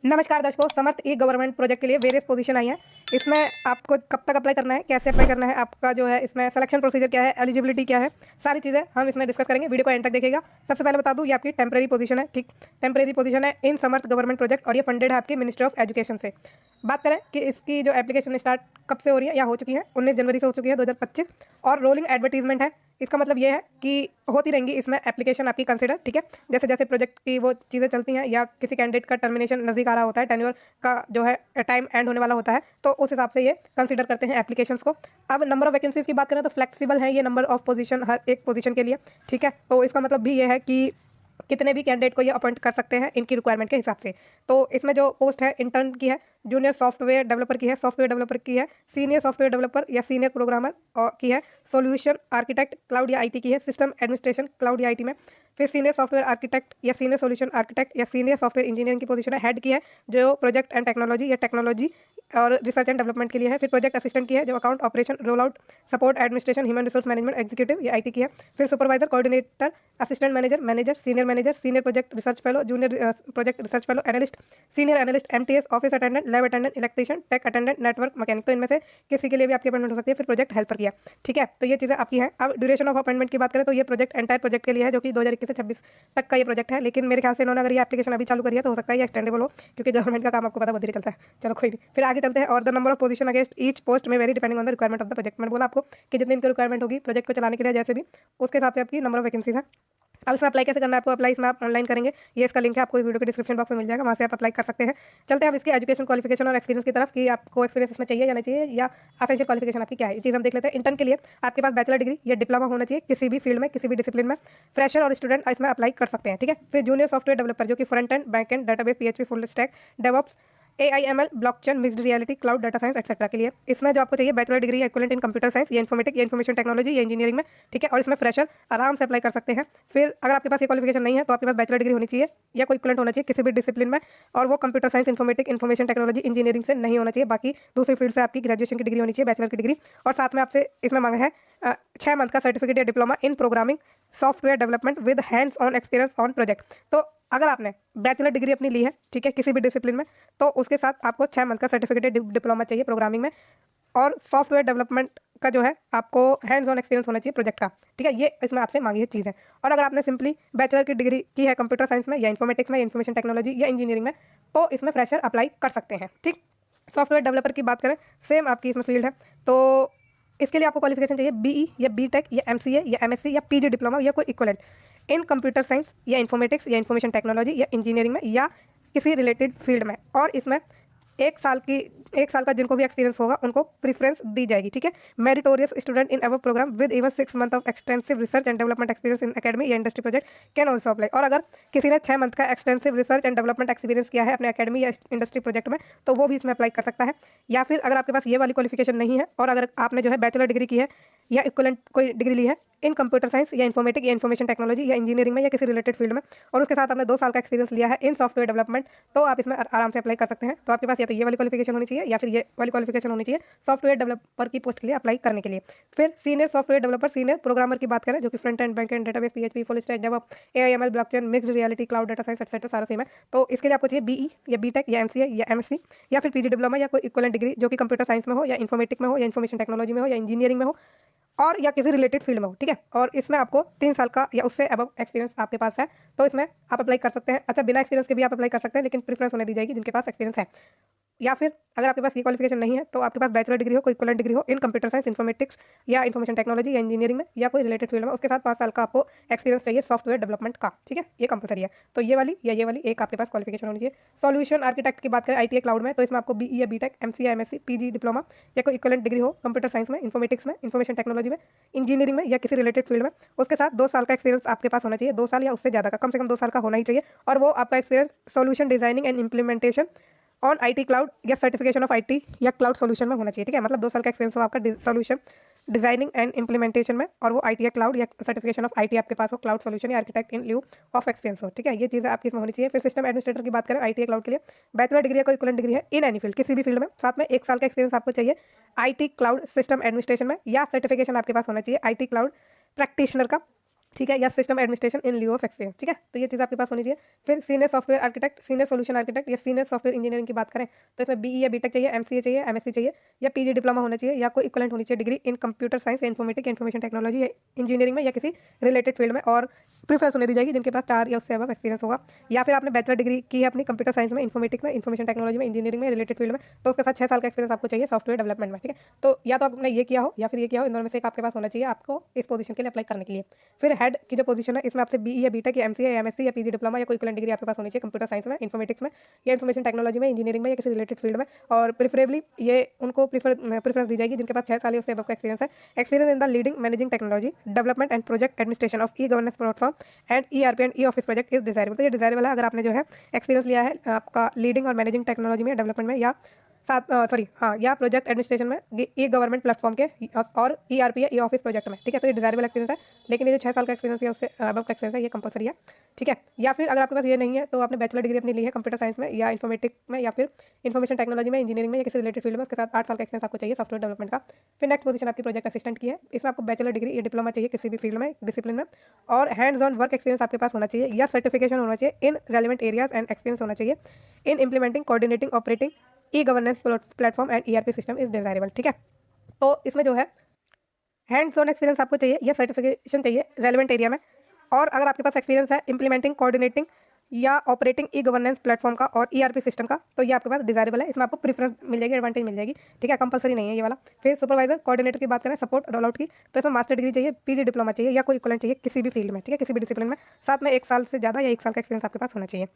नमस्कार दर्शकों, समर्थ ई government project के लिए वेरियस पोजीशन आई हैं। इसमें आपको कब तक अप्लाई करना है, कैसे अप्लाई करना है, आपका जो है इसमें सिलेक्शन प्रोसीजर क्या है, एलिजिबिलिटी क्या है, सारी चीज़ें हम इसमें डिस्कस करेंगे। वीडियो को एंड तक देखिएगा। सबसे पहले बता दूं, ये आपकी टेम्परेरी पोजीशन है। ठीक, टेम्परेरी पोजीशन है इन समर्थ गवर्नमेंट प्रोजेक्ट और ये फंडेड है आपकी मिनिस्ट्री ऑफ एजुकेशन से। बात करें कि इसकी जो एप्लीकेशन स्टार्ट कब से हो रही है या हो चुकी है, 19 जनवरी से हो चुकी है 2025 और रोलिंग एडवर्टीजमेंट है। इसका मतलब ये है कि होती रहेंगी इसमें एप्लीकेशन आपकी कंसिडर। ठीक है, जैसे जैसे प्रोजेक्ट की वो चीज़ें चलती हैं या किसी कैंडिडेट का टर्मिनेशन नज़दीक आ रहा होता है, टेन्योर का जो है टाइम एंड होने वाला होता है, तो उस हिसाब से ये कंसिडर करते हैं एप्लीकेशंस को। अब नंबर ऑफ वैकेंसीज की बात करें तो फ्लेक्सिबल है ये नंबर ऑफ पोजीशन हर एक पोजीशन के लिए। ठीक है, तो इसका मतलब भी ये है कि कितने भी कैंडिडेट को ये अपॉइंट कर सकते हैं इनकी रिक्वायरमेंट के हिसाब से। तो इसमें जो पोस्ट है इंटर्न की है, जूनियर सॉफ्टवेयर डेवलपर की है, सॉफ्टवेयर डेवलपर की है, सीनियर सॉफ्टवेयर डेवलपर या सीनियर प्रोग्रामर की है, सॉल्यूशन आर्किटेक्ट क्लाउड या आईटी की है, सिस्टम एडमिनिस्ट्रेशन क्लाउड या आईटी में, फिर सीनियर सॉफ्टवेयर आर्किटेक्ट या सीनियर सॉल्यूशन आर्किटेक्ट या सीनियर सॉफ्टवेयर इंजीनियरिंग की पोजीशन है, हेड की है जो प्रोजेक्ट एंड टेक्नोलॉजी या टेक्नोलॉजी और रिसर्च एंड डेवलपमेंट के लिए है, फिर प्रोजेक्ट असिस्टेंट की है जो account operation roll out support administration human resource management executive या आईटी की है, फिर supervisor coordinator assistant manager manager senior project research fellow junior project research fellow analyst senior analyst MTS office attendant lab attendant electrician tech attendant network mechanic. तो इनमें से किसी के लिए भी आपकी अपॉइंटमेंट हो सकती है। फिर प्रोजेक्ट हेल्पर किया। ठीक है, तो ये चीज़ें आपकी हैं। अब ड्यूरेशन ऑफ अपॉइंटमेंट की बात करें तो ये प्रोजेक्ट एंटायर प्रोजेक्ट के लिए है जो कि 2021 से 26 तक का ये प्रोजेक्ट है। लेकिन मेरे ख्याल से इन्होंने अगर ये एप्लीकेशन अभी चालू करी है तो हो सकता है ये एक्सटेंडेबल हो, क्योंकि गवर्नमेंट का काम आपको पता बहुत धीरे चलता है। चलो कोई नहीं, फिर आगे चलते हैं। और the number of position against each post में very depending on the requirement of the project. मैंने बोला आपको कि जितनी इनकी रिक्वायरमेंट होगी प्रोजेक्ट को चलाने के लिए जैसे भी, उसके हिसाब से आपकी नंबर ऑफ वैकेंसीज है। अब इसमें अप्लाई कैसे करना है आपको, अप्लाई इसमें आप ऑनलाइन करेंगे, ये इसका लिंक है आपको इस वीडियो के डिस्क्रिप्शन बॉक्स में मिल जाएगा, वहाँ से आप अप्लाई कर सकते हैं। चलते हैं अब इसके एजुकेशन क्वालिफिकेशन और एक्सपीरियंस की तरफ कि आपको एक्सपीरियंस इसमें चाहिए या नहीं चाहिए, या असेंशियल क्वालिफिकेशन आपकी क्या है, ये चीज़ हम देख लेते हैं। इंटर्न के लिए आपके पास बैचलर डिग्री या डिप्लोमा होना चाहिए किसी भी फील्ड में, किसी भी डिसिप्लिन में। फ्रेशर और स्टूडेंट इसमें अप्लाई कर सकते हैं। ठीक है, फिर जूनियर सॉफ्टवेयर डेवलपर जो कि front end back and database PHP full stack DevOps AIML blockchain mixed reality cloud data science etcetera के लिए इसमें जो आपको चाहिए बैचलर डिग्री या इक्विवेलेंट इन कंप्यूटर साइंस या इन्फॉर्मेटिक या इन्फॉर्मेशन टेक्नोलॉजी या इंजीनियरिंग में। ठीक है, और इसमें फ्रेशर आराम से अप्लाई कर सकते हैं। फिर अगर आपके पास ये क्वालिफिकेशन नहीं है तो आपके पास बैचलर डिग्री होनी चाहिए या कोई इक्विवेलेंट होना चाहिए किसी भी डिसिप्लिन में, और वो computer science informatic information technology engineering से नहीं होना चाहिए। बाकी दूसरी फील्ड से आपकी ग्रेजुएशन की डिग्री होनी चाहिए, बैचलर की डिग्री, और साथ में आपसे इसमें मांगा है 6 मंथ का सर्टिफिकेट या diploma in programming software development with hands on experience on project. तो अगर आपने बैचलर डिग्री अपनी ली है, ठीक है, किसी भी डिसिप्लिन में, तो उसके साथ आपको 6 मंथ का सर्टिफिकेट डिप्लोमा चाहिए प्रोग्रामिंग में, और सॉफ्टवेयर डेवलपमेंट का जो है आपको हैंड्स ऑन एक्सपीरियंस होना चाहिए प्रोजेक्ट का। ठीक है, ये इसमें आपसे मांगी है चीज़ है। और अगर आपने सिंपली बैचलर की डिग्री की है कंप्यूटर साइंस में या इन्फॉर्मेटिक्स में या इन्फॉर्मेशन टेक्नोलॉजी या इंजीनियरिंग में, तो इसमें फ्रेशर अप्लाई कर सकते हैं। ठीक, सॉफ्टवेयर डेवलपर की बात करें, सेम आपकी इसमें फील्ड है, तो इसके लिए आपको क्वालिफिकेशन चाहिए BE या BTech या MCA या MSc या PG डिप्लोमा या कोई इक्वलेंट इन कंप्यूटर साइंस या इन्फॉर्मेटिक्स या इन्फॉर्मेशन टेक्नोलॉजी या इंजीनियरिंग में या किसी रिलेटेड फील्ड में, और इसमें एक साल का जिनको भी एक्सपीरियंस होगा उनको प्रीफरेंस दी जाएगी। ठीक है, meritorious student in our programme with even 6 month of extensive research and development experience in academy या industry project can also apply. और अगर किसी ने 6 मंथ का extensive research and development experience किया है अपने एकेडमी या इंडस्ट्री प्रोजेक्ट में, तो वो भी इसमें अप्लाई कर सकता है। या फिर अगर आपके पास ये वाली क्वालिफिकेशन नहीं है और अगर आपने जो है बैचलर डिग्री की है या इक्वलेंट कोई डिग्री ली है इन कंप्यूटर साइंस या इन्फॉर्मेटिक या इन्फॉर्मेशन टेक्नोलॉजी या इंजीनियरिंग में या किसी रिलेटेड फील्ड में, और उसके साथ आपने 2 साल का एक्सपीरियंस लिया है इन सॉफ्टवेयर डेवलपमेंट, तो आप इसमें आराम से अप्लाई कर सकते हैं। तो आपके पास या तो ये वाली क्वालिफिकेशन होनी चाहिए या फिर ये वाली क्वालिफिकेशन होनी चाहिए सॉफ्टवेयर डेवलपर की पोस्ट के लिए अप्लाई करने के लिए। फिर senior software developer senior programmer की बात करें जो कि front end back and database PHP full stack DevOps AIML blockchain mixed reality cloud data science etcetera सारा सेम है। तो इसके लिए आपको चाहिए BE या BTech या MCA या MSc या फिर PG डिप्लोमा या कोई इक्वलेंट डिग्री जो कि कंप्यूटर साइंस में हो या इन्फॉर्मेटिक में हो या इन्फॉर्मेशन टेक्नोलॉजी में हो या इंजीनियरिंग में हो और या किसी रिलेटेड फील्ड में हो। ठीक है, और इसमें आपको 3 साल का या उससे अबव एक्सपीरियंस आपके पास है, तो इसमें आप अप्लाई कर सकते हैं। अच्छा, बिना एक्सपीरियंस के भी आप अप्लाई कर सकते हैं, लेकिन प्रेफरेंस उन्हें दी जाएगी जिनके पास एक्सपीरियंस है। या फिर अगर आपके पास ये क्वालिफिकेशन नहीं है तो आपके पास बैचलर डिग्री हो, कोई इक्विवेलेंट डिग्री हो इन कंप्यूटर साइंस इन्फॉर्मेटिक्स या इन्फॉर्मेशन टेक्नोलॉजी या इंजीनियरिंग में या कोई रिलेटेड फील्ड में, उसके साथ 5 साल का आपको एक्सपीरियंस चाहिए सॉफ्टवेयर डेवलपमेंट का। ठीक है, ये कंपलसरी है। तो ये वाली या ये वाली एक आपके पास क्वालिफिकेशन होनी चाहिए। सॉल्यूशन आर्किटेक्ट की बात करें ITA क्लाउड में, तो इसमें आपको BE या BTech MCA MSc PG diploma या कोई इक्विवेलेंट डिग्री हो कंप्यूटर साइंस में, इन्फॉर्मेटिक्स में, इन्फॉर्मेशन टेक्नोलॉजी में, इंजीनियरिंग में या किसी रिलेटेड फील्ड में, उसके साथ 2 साल का एक्सपीरियंस आपके पास होना चाहिए। 2 साल या उससे ज़्यादा का, कम से कम 2 साल का होना ही चाहिए। और वो आपका experience solution designing and implementation on IT cloud या सर्टिफिकेशन ऑफ IT या क्लाउड सॉल्यूशन में होना चाहिए। ठीक है, मतलब 2 साल का एक्सपीरियंस हो आपका सॉल्यूशन डिजाइनिंग एंड इंप्लीमेंटेशन में, और वो IT या क्लाउड या सर्टिफिकेशन ऑफ IT आपके पास हो क्लाउड सॉल्यूशन या architect in lieu of experience हो। ठीक है, ये चीज़ें आपकी इसमें होनी चाहिए। फिर सिस्टम एडमिनिस्ट्रेटर की बात करें IT क्लाउड के लिए, बैचलर डिग्री या कोई इक्विवेलेंट डिग्री है इन एनी फील्ड, किसी भी फील्ड में, साथ में 1 साल का एक्सपीरियंस आपको चाहिए IT क्लाउड सिस्टम एडमिनिस्ट्रेशन में, या सर्टिफिकेशन आपके पास होना चाहिए IT क्लाउड प्रैक्टिशनर का ठीक है, या system administration in लिeu of experience. ठीक है, तो ये चीज़ आपके पास होनी चाहिए। फिर senior software architect, senior solution architect या सीनियर सॉफ्टवेयर इंजीनियरिंग की बात करें तो इसमें बीई या बीटेक चाहिए, एमसीए चाहिए, एमएससी चाहिए या पीजी डिप्लोमा होना चाहिए या कोई इक्विवेलेंट होनी चाहिए degree in computer science, informatic, information technology या इंजीनियरिंग में या किसी रिलेटेड फील्ड में, और प्रीफरेंस होने दी जाएगी जिनके पास 4 या उससे अब एक्सपीरियंस होगा। या फिर आपने बैचलर डिग्री की है अपनी कंप्यूटर साइंस में, इन्फॉर्मेटिक में, इन्फॉर्मेशन टेक्नोलॉजी में, इंजीनियरिंग में, रिलेटेड फील्ड में, तो उसके साथ 6 साल का एक्सपीरियंस आपको चाहिए सॉफ्टवेयर डेवलपमेंट में। ठीक है, तो या तो आपने ये किया हो या फिर ये किया हो, इन दोनों में से एक आपके पास होना चाहिए आपको इस पोजीशन के लिए अप्लाई करने के लिए। फिर हेड की जो पोजीशन है इसमें आपसे बीई या बीटेक या एमसीए या एमएससी या पीजी डिप्लोमा या कोई इक्विवेलेंट डिग्री आपके पास होनी चाहिए कंप्यूटर साइंस में, इन्फॉर्मेटिक्स में या इन्फॉर्मेशन टेक्नोलॉजी में, इंजीनियरिंग में या किसी रिलेटेड फील्ड में, और प्रेफरेबली ये उनको प्रेफरेंस दी जाएगी जिनके पास 6 साल या उससे अबव का एक्सपीरियंस है। Experience in the leading managing technology development and project administration of E governance platform and ERP and e office project is desirable. तो ये डिजायरेबल है अगर आपने जो है एक्सपीरियंस लिया है आपका लीडिंग और मैनेजिंग टेक्नोलॉजी में, डेवलपमेंट में, या या प्रोजेक्ट एडमिनिस्ट्रेशन में, ई गवर्नमेंट प्लेटफॉर्म के और ईआरपी या ई ऑफिस प्रोजेक्ट में। ठीक है, तो ये डिजायरेबल एक्सपीरियंस है, लेकिन ये जो 6 साल का एक्सपीरियंस है उससे अबव का एक्सपीरियंस है ये कंपलसरी है। ठीक है, या फिर अगर आपके पास ये नहीं है तो आपने बैचलर डिग्री अपनी ली है कंप्यूटर साइंस में या इन्फॉर्मेटिक में या फिर इन्फॉर्मेशन टेक्नोलॉजी में, इंजीनियरिंग में या किसी रिलेटेड फील्ड में, उसके साथ 8 साल का एक्सपीरियंस आपको चाहिए सॉफ्टवेयर डेवलपमेंट का। फिर नेक्स्ट पोजीशन आपकी प्रोजेक्ट असिस्टेंट की है, इसमें आपको बैचलर डिग्री या डिप्लोमा चाहिए किसी भी फील्ड में, डिसिप्लिन में, और हैंड्स ऑन वर्क एक्सपीरियंस आपके पास होना चाहिए या सर्टिफिकेशन होना चाहिए in relevant areas and experience होना चाहिए in implementing, coordinating, operating e governance platform and ERP system is desirable. ठीक है, तो इसमें जो है हैंड्स ऑन एक्सपीरियंस आपको चाहिए या सर्टिफिकेशन चाहिए रेलिवेंट एरिया में, और अगर आपके पास एक्सपीरियंस है इंप्लीमेंटिंग, कोऑर्डिनेटिंग या ऑपरेटिंग ई गवर्नेंस प्लेटफॉर्म का और ईआरपी सिस्टम का, तो ये आपके पास डिजायरेबल है, इसमें आपको प्रीफरेंस मिल जाएगी, एडवांटेज मिल जाएगी। ठीक है, कंपलसरी नहीं है ये वाला। फिर सुपरवाइजर कोऑर्डिनेटर की बात करें, सपोर्ट रोल आउट की, तो इसमें मास्टर डिग्री चाहिए, पीजी डिप्लोमा चाहिए या कोई इक्विवेलेंट चाहिए किसी भी फील्ड में। ठीक है, किसी भी डिसिप्लिन में, साथ में 1 साल से ज़्यादा या 1 साल का एक्सपीरियंस आपके पास होना चाहिए।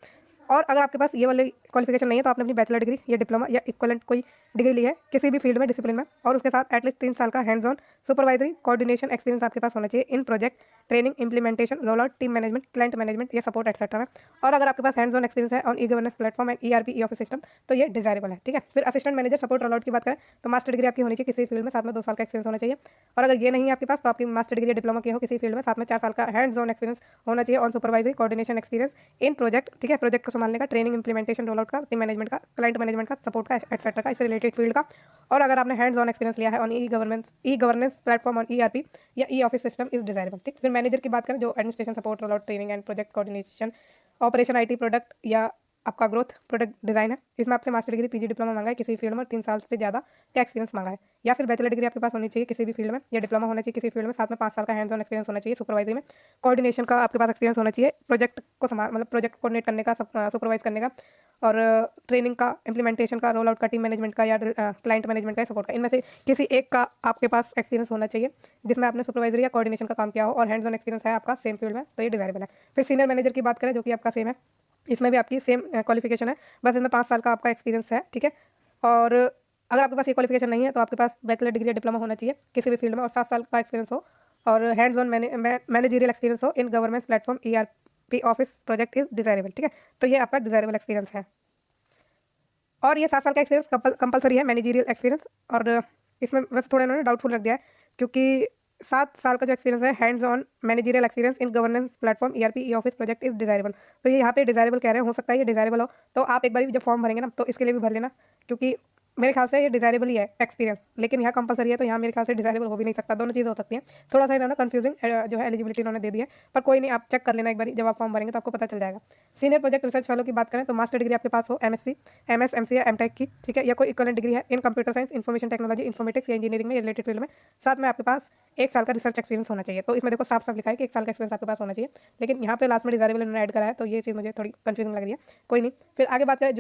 और अगर आपके पास ये वाली क्वालिफिकेशन नहीं है तो आपने अपनी बैचलर डिग्री या डिप्लोमा या इक्विवेलेंट कोई डिग्री ली है किसी भी फील्ड में, डिसिप्लिन में, और उसके साथ एटलीस्ट 3 साल का hands on supervisory coordination experience आपके पास होना चाहिए in project, training, implementation, role out, team management, client management या सपोर्ट एक्सेट्रा में। और अगर आपके पास हैंड्स ऑन एक्सपीरियंस है on e governance platform and ERP e office system, तो ये डिजायरेबल है। ठीक है, फिर assistant manager support role out की बात करें तो मास्टर डिग्री आपकी होनी चाहिए किसी फील्ड में, साथ में 2 साल का एक्सपीरियंस होना चाहिए। और अगर ये नहीं है आपके पास तो आपकी मास्टर डिग्री या डिप्लोमा की हो किसी फील्ड में, साथ में 4 साल का हैंड्स ऑन एक्सपीरियंस होना चाहिए on supervisory coordination experience in project. ठीक है, प्रोजेक्ट को संभालने का, ट्रेनिंग, इंप्लीमेंटेशन, रोल आउट का, टीम मैनेजमेंट का, क्लाइंट मैनेजमेंट का, सपोर्ट का, एक्सेट्रा का, इससे रिलेटेड फील्ड का। और अगर आपने हैंड्स ऑन एक्सपीरियंस लिया है on e governance platform on ERP या e office system is desirable. ठीक, फिर मैनेजर की बात करें जो administration, support, role out, training and project coordination, operation, IT, product या आपका ग्रोथ, प्रोडक्ट डिजाइन है, इसमें आपसे मास्टर डिग्री, पीजी डिप्लोमा मांगा है किसी फील्ड में, 3 साल से ज़्यादा का एक्सपीरियंस मांगा है। या फिर बैचलर डिग्री आपके पास होनी चाहिए किसी भी फील्ड में या डिप्लोमा होना चाहिए किसी फील्ड में, साथ में 5 साल का हैंड्स ऑन एक्सपीरियंस होना चाहिए सुपरवाइजरी में, कोऑर्डिनेशन का आपके पास एक्सपीरियंस होना चाहिए, प्रोजेक्ट को मतलब प्रोजेक्ट कोऑर्डिनेट करने का, सुपरवाइज करने का, और ट्रेनिंग का, इंप्लीमेंटेशन का, रोल आउट का, टीम मैनेजमेंट का या क्लाइंट मैनेजमेंट का, सपोर्ट का, इनमें से किसी एक का आपके पास एक्सपीरियंस होना चाहिए जिसमें आपने सुपरवाइजरी या कोऑर्डिनेशन का काम किया हो और हैंड्स ऑन एक्सपीरियंस है आपका सेम फील्ड में, तो ये डिजायरेबल है। फिर सीनियर मैनेजर की बात करें जो कि आपका सेम है, इसमें भी आपकी सेम क्वालिफिकेशन है, बस इसमें 5 साल का आपका एक्सपीरियंस है। ठीक है, और अगर आपके पास ये क्वालिफिकेशन नहीं है तो आपके पास बैचलर डिग्री या डिप्लोमा होना चाहिए किसी भी फील्ड में और 7 साल का एक्सपीरियंस हो और हैंड्स ऑन मैनेजरियल एक्सपीरियंस हो in governance platform ERP office project is desirable. ठीक है, तो ये आपका डिजायरेबल एक्सपीरियंस है। और ये 7 साल का एक्सपीरियंस कंपलसरी है मैनेजरियल एक्सपीरियंस, और इसमें वैसे थोड़ा इन्होंने डाउटफुल रख दिया है क्योंकि 7 साल का जो एक्सपीरियंस है hands on managerial experience in governance platform ERP e office project is desirable. तो ये यहाँ पे डिजायरेबल कह रहे हैं, हो सकता है ये डिजायरेबल हो, तो आप एक बार जब फॉर्म भरेंगे ना तो इसके लिए भी भर लेना, क्योंकि मेरे ख्याल से ये डिजायरेबल ही है एक्सपीरियंस, लेकिन यहाँ कंपलसरी है तो यहाँ मेरे ख्याल से डिजायरेबल हो भी नहीं सकता, दोनों चीज़ें हो सकती हैं। थोड़ा सा इन्होंने कंफ्यूजिंग जो है एलिजिबिलिटी इन्होंने दे दी है, पर कोई नहीं, आप चेक कर लेना एक बार जब आप फॉर्म भरेंगे तो आपको पता चल जाएगा। सीनियर प्रोजेक्ट रिसर्च फेलो की बात करें तो मास्टर डिग्री आपके पास हो एमएससी, एमएस, एमसीए, एमटेक की, ठीक है, या कोई इक्विवेलेंट डिग्री है इन computer science, information technology, informatics या इंजीनियरिंग में रिलेटेड फील्ड में, साथ में आपके पास 1 साल का रिसर्च एक्सपीरियंस होना चाहिए। तो इसमें देखो साफ साफ लिखा है कि 1 साल का एक्सपीरियंस आपके पास होना चाहिए, लेकिन यहाँ पे लास्ट में डिजायरेबल इन्होंने ऐड करा है, तो ये चीज़ मुझे थोड़ी कंफ्यूजिंग लग रही है, कोई नहीं। फिर आगे बात करें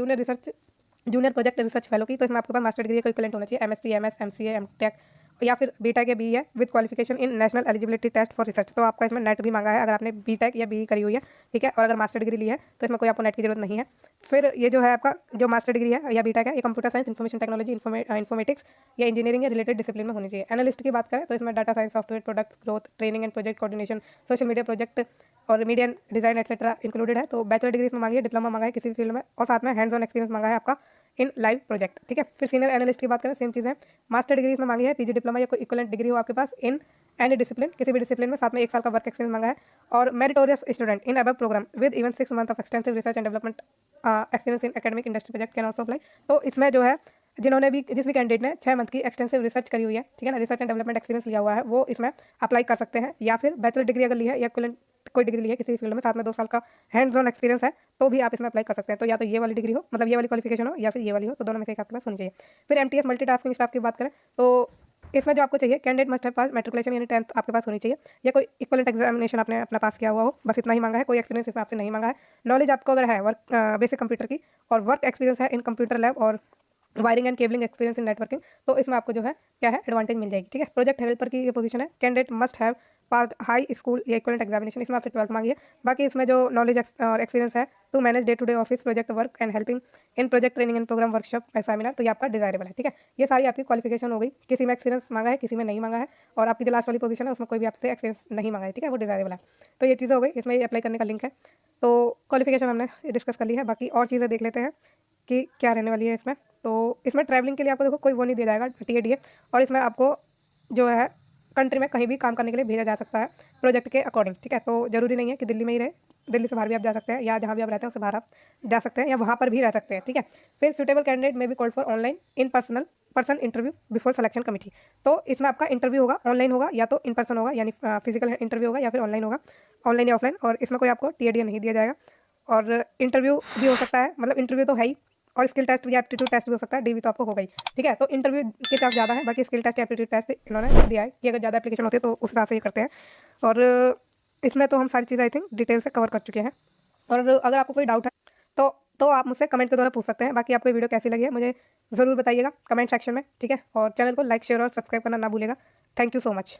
जूनियर प्रोजेक्ट रिसर्च फेलो की, तो इसमें आपके पास मास्टर डिग्री का इक्विवेलेंट होना चाहिए एमएससी, एमएस, एमसीए, एमटेक या फिर बीटेक या बीई है with qualification in national eligibility test for research. तो आपका इसमें नेट भी मांगा है अगर आपने बीटेक या बीई करी हुई है, ठीक है, और अगर मास्टर डिग्री ली है तो इसमें कोई आपको नेट की जरूरत नहीं है। फिर ये जो है आपका जो मास्टर डिग्री है या बीटेक है ये computer science, information technology, informatics या इंजीनियरिंग या रिलेटेड डिसिप्लिन में होनी चाहिए। एनालिस्ट की बात करें तो इसमें data science, software, products, growth, training and project coordination, social media project और मीडिया डिजाइन एक्सेट्रा इंक्लूडेड है। तो बैचलर डिग्री इसमें मांगी है, डिप्लोमा मांगा है किसी भी फील्ड में, और साथ में हैंड्स ऑन एक्सपीरियंस मांगा है आपका इन लाइव प्रोजेक्ट, ठीक है। फिर सीनियर एनालिस्ट की बात करें सेम चीज़ है, मास्टर डिग्री इसमें मांगी है, पीजी डिप्लोमा या कोई इक्विवेलेंट डिग्री हो आपके पास इन एनी डिसिप्लिन, किसी भी डिसिप्लिन में, साथ में 1 साल का वर्क एक्सपीरियंस मांगा है, और meritorious student in above program with even 6 month of extensive research and development experience in academic industry project can also apply. तो इसमें जो है जिन्होंने भी जिस भी कैंडिडेट ने 6 मंथ की एक्सटेंसिव रिसर्च करी हुई है, ठीक है ना, रिसर्च एंड डेवलपमेंट एक्सपीरियंस लिया हुआ है, वो इसमें अप्लाई कर सकते हैं। या फिर बैचलर डिग्री अगर ली है या इक्विवेलेंट कोई डिग्री ली है किसी फील्ड में, साथ में 2 साल का हैंड्स ऑन एक्सपीरियंस है, तो भी आप इसमें अप्लाई कर सकते हैं। तो या तो ये वाली डिग्री हो, मतलब ये वाली क्वालिफिकेशन हो, या फिर ये वाली हो, तो दोनों में से एक आपके पास होनी चाहिए। फिर MTS मल्टीटास्किंग स्टाफ की बात करें तो इसमें जो आपको चाहिए, candidate must have pass matriculation यानी 10th आपके पास होनी चाहिए, या कोई इक्विवेलेंट एग्जामिनेशन आपने अपना पास किया हुआ हो, बस इतना ही मांगा है। कोई एक्सपीरियंस इसमें आपसे नहीं मांगा है। नॉलेज आपको अगर है वर्क बेसिक कंप्यूटर की, और वर्क एक्सपीरियंस है इन कंप्यूटर लैब और wiring and cabling experience in networking, तो इसमें आपको जो है क्या है, एडवांटेज मिल जाएगी, ठीक है। प्रोजेक्ट हेल्पर की ये पोजीशन है। Candidate must have pass high school या इक्विवेलेंट एग्जामिनेशन, इसमें आपसे 12th मांगी है। बाकी इसमें जो नॉलेज और एक्सपीरियंस है to manage day to day office project work and helping in project training and program workshop seminar, तो ये आपका डिजायरेबल है, ठीक है। ये सारी आपकी क्वालिफिकेशन हो गई। किसी में एक्सपीरियंस मांगा है, किसी में नहीं मांगा है, और आपकी जो लास्ट वाली पोजीशन है उसमें कोई भी आपसे एक्सपीरियंस नहीं मांगा है, ठीक है, वो डिजायरेबल है। तो ये चीज़ें हो गई, इसमें अप्लाई करने का लिंक है। तो क्वालिफिकेशन हमने डिस्कस कर ली है। बाकी और चीज़ें देख लेते हैं कि क्या रहने वाली है इसमें। तो इसमें ट्रैवलिंग के लिए आपको देखो कोई वो नहीं दिया जाएगा, TADA, और इसमें आपको जो है कंट्री में कहीं भी काम करने के लिए भेजा जा सकता है प्रोजेक्ट के अकॉर्डिंग, ठीक है। तो ज़रूरी नहीं है कि दिल्ली में ही रहे, दिल्ली से बाहर भी आप जा सकते हैं, या जहाँ भी आप रहते हैं उससे बाहर आप जा सकते हैं, या वहाँ पर भी रह सकते हैं, ठीक है। फिर सुटेबल कैंडिडेट में भी called for online in person interview before selection committee. तो इसमें आपका इंटरव्यू होगा, ऑनलाइन होगा या तो इन पर्सन होगा, यानी फिजिकल इंटरव्यू होगा, या फिर ऑनलाइन होगा, ऑनलाइन या ऑफलाइन। और इसमें कोई आपको TADA नहीं दिया जाएगा। और इंटरव्यू भी हो सकता है, मतलब इंटरव्यू तो है ही, और स्किल टेस्ट या एप्टीट्यूड टेस्ट भी हो सकता है, DV तो आपको होगा ही, ठीक है। तो इंटरव्यू के चांस ज़्यादा है, बाकी स्किल टेस्ट या एप्टीट्यूड टेस्ट इन्होंने लिख दिया है कि अगर ज़्यादा एप्लीकेशन होती है तो उस हिसाब से ये करते हैं। और इसमें तो हम सारी चीज़ें आई थिंक डिटेल से कवर कर चुके हैं। और अगर आपको कोई डाउट है तो आप मुझसे कमेंट के द्वारा पूछ सकते हैं। बाकी आपको ये वीडियो कैसी लगी है मुझे ज़रूर बताइएगा कमेंट सेक्शन में, ठीक है। और चैनल को लाइक शेयर और सब्सक्राइब करना ना भूलेगा। Thank you so much.